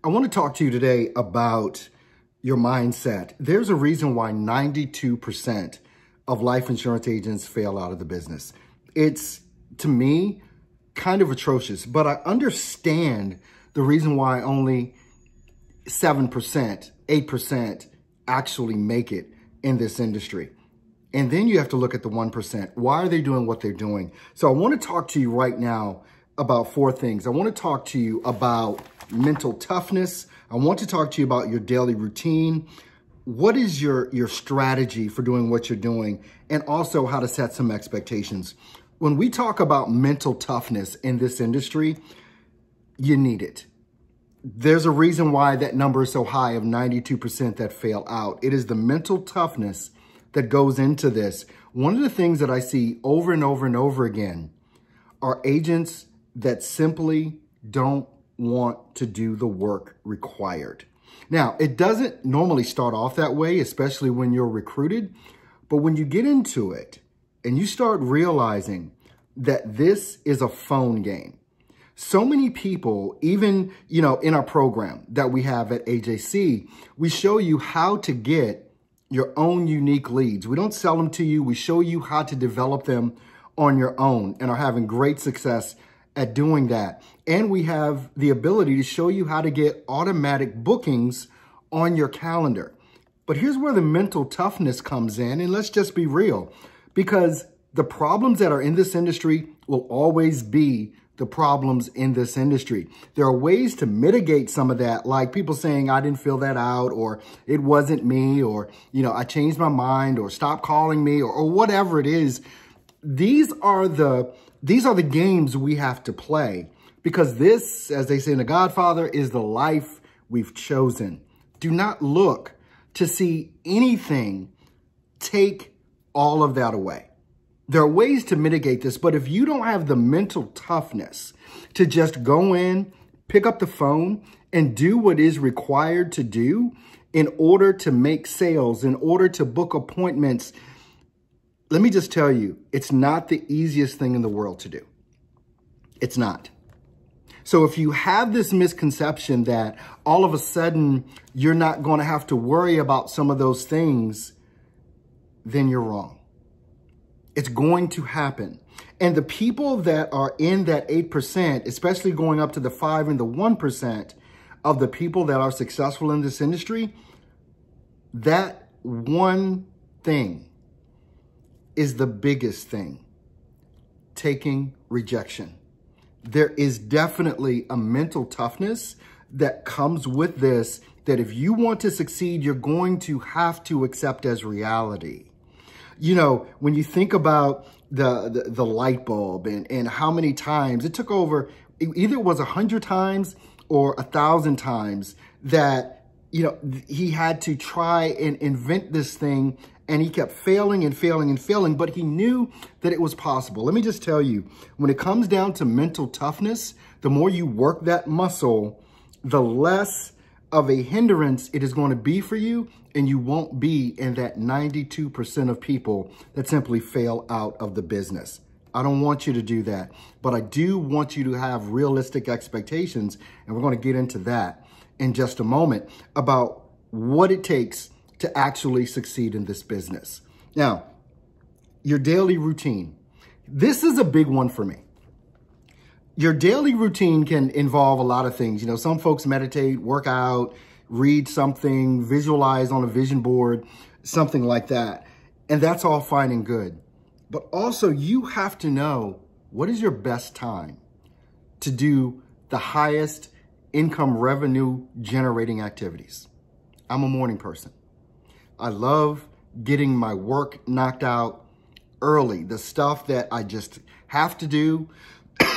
I want to talk to you today about your mindset. There's a reason why 92% of life insurance agents fail out of the business. It's, to me, kind of atrocious, but I understand the reason why only 7%, 8% actually make it in this industry. And then you have to look at the 1%. Why are they doing what they're doing? So I want to talk to you right now about 4 things. I want to talk to you about mental toughness. I want to talk to you about your daily routine. What is your strategy for doing what you're doing? And also how to set some expectations. When we talk about mental toughness in this industry, you need it. There's a reason why that number is so high of 92% that fail out. It is the mental toughness that goes into this. One of the things that I see over and over and over again are agents that simply don't want to do the work required. Now, it doesn't normally start off that way, especially when you're recruited, but when you get into it and you start realizing that this is a phone game. So many people, even, in our program that we have at AJC, we show you how to get your own unique leads. We don't sell them to you. We show you how to develop them on your own and are having great success at doing that. And we have the ability to show you how to get automatic bookings on your calendar. But here's where the mental toughness comes in. And let's just be real, because the problems that are in this industry will always be the problems in this industry. There are ways to mitigate some of that, like people saying, I didn't fill that out, or it wasn't me, or, I changed my mind, or stop calling me, or whatever it is. These are the games we have to play, because this, as they say in The Godfather, is the life we've chosen. Do not look to see anything take all of that away. There are ways to mitigate this, but if you don't have the mental toughness to just go in, pick up the phone, and do what is required to do in order to make sales, in order to book appointments, let me just tell you, it's not the easiest thing in the world to do. It's not. So if you have this misconception that all of a sudden you're not going to have to worry about some of those things, then you're wrong. It's going to happen. And the people that are in that 8%, especially going up to the 5 and the 1% of the people that are successful in this industry, that one thing is the biggest thing: taking rejection. There is definitely a mental toughness that comes with this, that if you want to succeed, you're going to have to accept as reality. When you think about the light bulb and how many times it took over, either it was 100 times or 1,000 times that, he had to try and invent this thing, and he kept failing and failing and failing, but he knew that it was possible. Let me just tell you, when it comes down to mental toughness, the more you work that muscle, the less of a hindrance it is going to be for you, and you won't be in that 92% of people that simply fail out of the business. I don't want you to do that, but I do want you to have realistic expectations, and we're going to get into that in just a moment about what it takes to actually succeed in this business. Now, your daily routine. This is a big one for me. Your daily routine can involve a lot of things. Some folks meditate, work out, read something, visualize on a vision board, something like that. And that's all fine and good. But also you have to know what is your best time to do the highest income revenue generating activities. I'm a morning person. I love getting my work knocked out early. The stuff that I just have to do,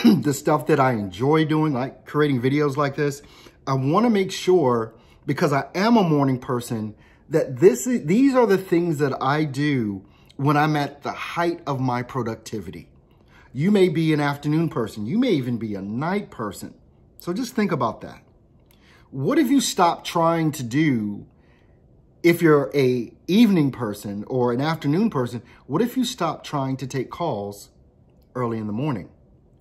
the stuff that I enjoy doing, like creating videos like this. I want to make sure, because I am a morning person, that these are the things that I do when I'm at the height of my productivity. You may be an afternoon person. You may even be a night person. So just think about that. What if you stop trying to do, if you're a evening person or an afternoon person, what if you stop trying to take calls early in the morning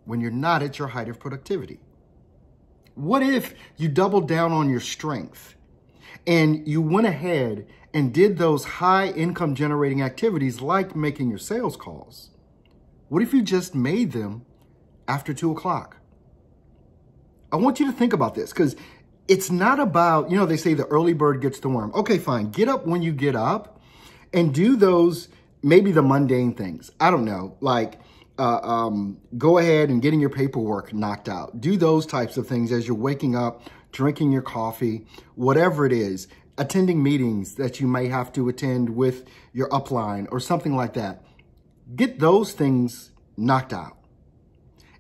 when you're not at your height of productivity? What if you doubled down on your strength and you went ahead and did those high income generating activities like making your sales calls? What if you just made them after 2 o'clock? I want you to think about this, because it's not about, they say the early bird gets the worm. Okay, fine. Get up when you get up and do those, maybe the mundane things. I don't know, like go ahead and getting your paperwork knocked out. Do those types of things as you're waking up, drinking your coffee, whatever it is, attending meetings that you may have to attend with your upline or something like that. Get those things knocked out.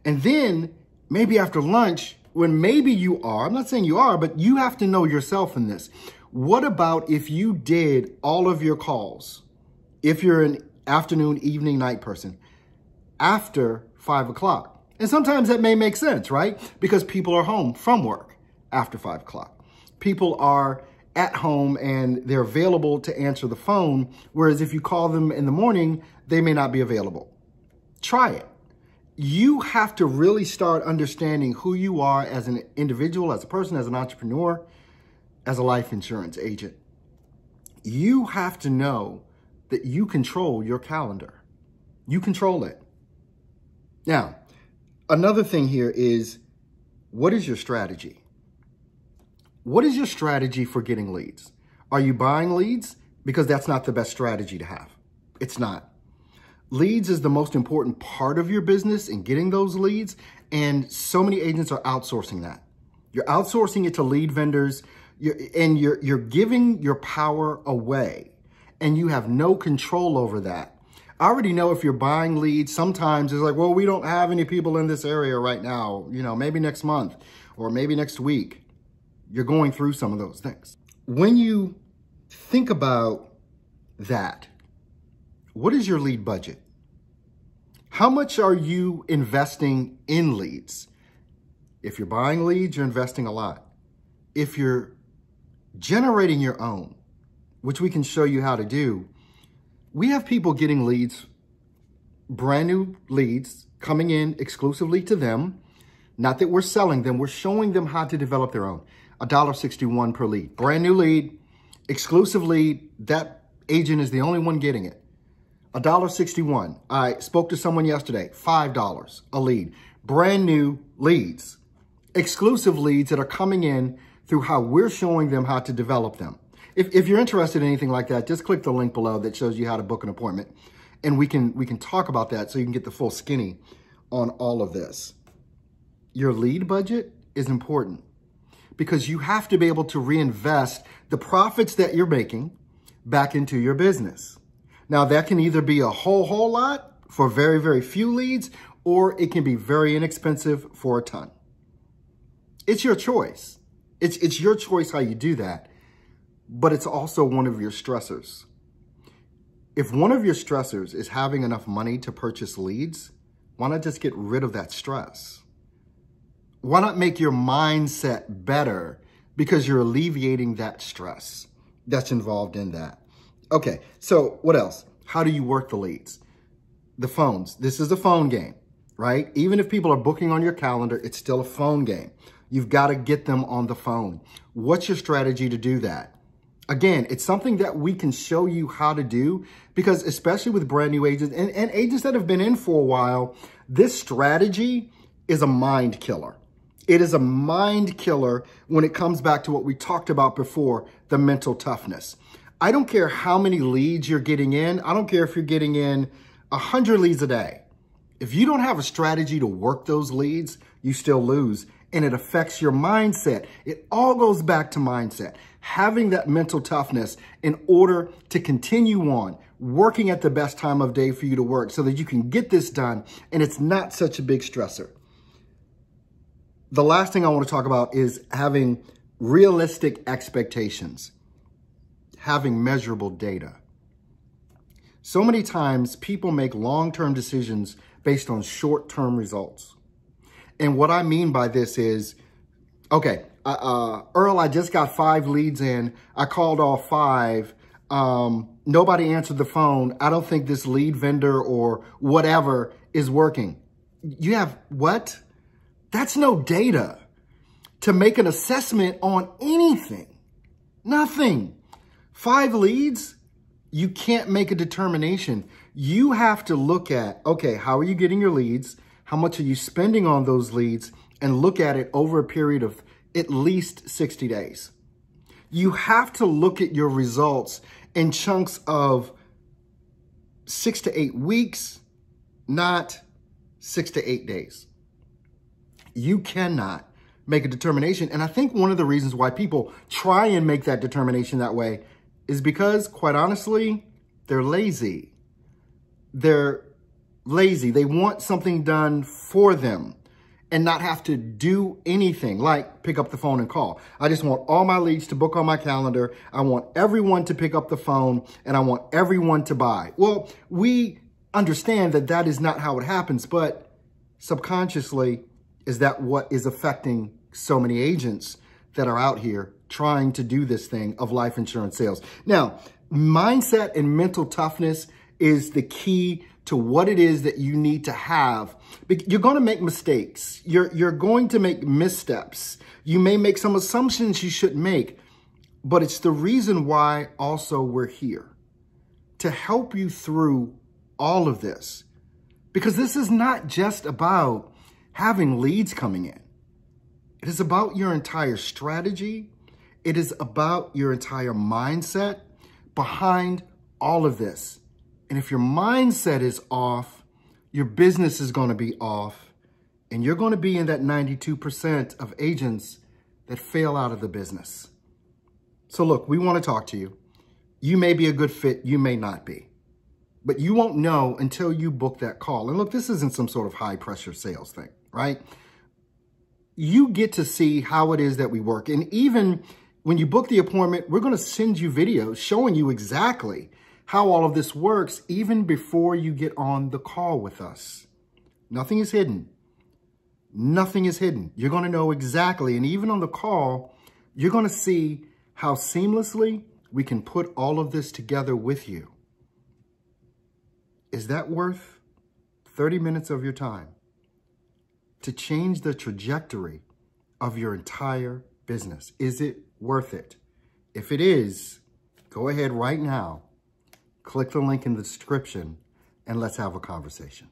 And then maybe after lunch, when maybe you are, I'm not saying you are, but you have to know yourself in this. What about if you did all of your calls, if you're an afternoon, evening, night person, after 5 o'clock? And sometimes that may make sense, right? Because people are home from work after 5 o'clock. People are at home and they're available to answer the phone. Whereas if you call them in the morning, they may not be available. Try it. You have to really start understanding who you are as an individual, as a person, as an entrepreneur, as a life insurance agent. You have to know that you control your calendar. You control it. Now, another thing here is, what is your strategy? What is your strategy for getting leads? Are you buying leads? Because that's not the best strategy to have. It's not. Leads is the most important part of your business in getting those leads. And so many agents are outsourcing that. You're outsourcing it to lead vendors, you're giving your power away and you have no control over that. I already know if you're buying leads, sometimes it's like, well, we don't have any people in this area right now, maybe next month or maybe next week. You're going through some of those things. When you think about that, what is your lead budget? How much are you investing in leads? If you're buying leads, you're investing a lot. If you're generating your own, which we can show you how to do, we have people getting leads, brand new leads, coming in exclusively to them. Not that we're selling them, we're showing them how to develop their own. $1.61 per lead. Brand new lead, exclusive lead, that agent is the only one getting it. $1.61. I spoke to someone yesterday, $5 a lead. Brand new leads, exclusive leads that are coming in through how we're showing them how to develop them. If you're interested in anything like that, just click the link below that shows you how to book an appointment. And we can talk about that so you can get the full skinny on all of this. Your lead budget is important because you have to be able to reinvest the profits that you're making back into your business. Now, that can either be a whole lot for very, very few leads, or it can be very inexpensive for a ton. It's your choice. It's your choice how you do that, but it's also one of your stressors. If one of your stressors is having enough money to purchase leads, why not just get rid of that stress? Why not make your mindset better because you're alleviating that stress that's involved in that? Okay, so what else? How do you work the leads? The phones. This is a phone game, right? Even if people are booking on your calendar, it's still a phone game. You've got to get them on the phone. What's your strategy to do that? Again, it's something that we can show you how to do because especially with brand new agents and agents that have been in for a while, this strategy is a mind killer. It is a mind killer when it comes back to what we talked about before, the mental toughness. I don't care how many leads you're getting in. I don't care if you're getting in 100 leads a day. If you don't have a strategy to work those leads, you still lose. And it affects your mindset. It all goes back to mindset. Having that mental toughness in order to continue on working at the best time of day for you to work so that you can get this done and it's not such a big stressor. The last thing I want to talk about is having realistic expectations. Having measurable data. So many times people make long-term decisions based on short-term results. And what I mean by this is, okay, Earl, I just got 5 leads in. I called all 5. Nobody answered the phone. I don't think this lead vendor or whatever is working. You have what? That's no data. to make an assessment on anything. Nothing. 5 leads, you can't make a determination. You have to look at, okay, how are you getting your leads? How much are you spending on those leads? And look at it over a period of at least 60 days. You have to look at your results in chunks of 6 to 8 weeks, not 6 to 8 days. You cannot make a determination. And I think one of the reasons why people try and make that determination that way is because, quite honestly, they're lazy. They're lazy. They want something done for them and not have to do anything like pick up the phone and call. I just want all my leads to book on my calendar. I want everyone to pick up the phone and I want everyone to buy. Well, we understand that that is not how it happens, but subconsciously, is that what is affecting so many agents that are out here trying to do this thing of life insurance sales? Now, mindset and mental toughness is the key to what it is that you need to have. You're going to make mistakes. You're going to make missteps. You may make some assumptions you shouldn't make, but it's the reason why also we're here to help you through all of this, because this is not just about having leads coming in. It is about your entire strategy. It is about your entire mindset behind all of this. And if your mindset is off, your business is going to be off, and you're going to be in that 92% of agents that fail out of the business. So look, we want to talk to you. You may be a good fit, you may not be, but you won't know until you book that call. And look, this isn't some sort of high pressure sales thing, right? You get to see how it is that we work. And even when you book the appointment, we're going to send you videos showing you exactly how all of this works, even before you get on the call with us. Nothing is hidden. Nothing is hidden. You're going to know exactly. And even on the call, you're going to see how seamlessly we can put all of this together with you. Is that worth 30 minutes of your time to change the trajectory of your entire business? Is it worth it? If it is, go ahead right now, click the link in the description, and let's have a conversation.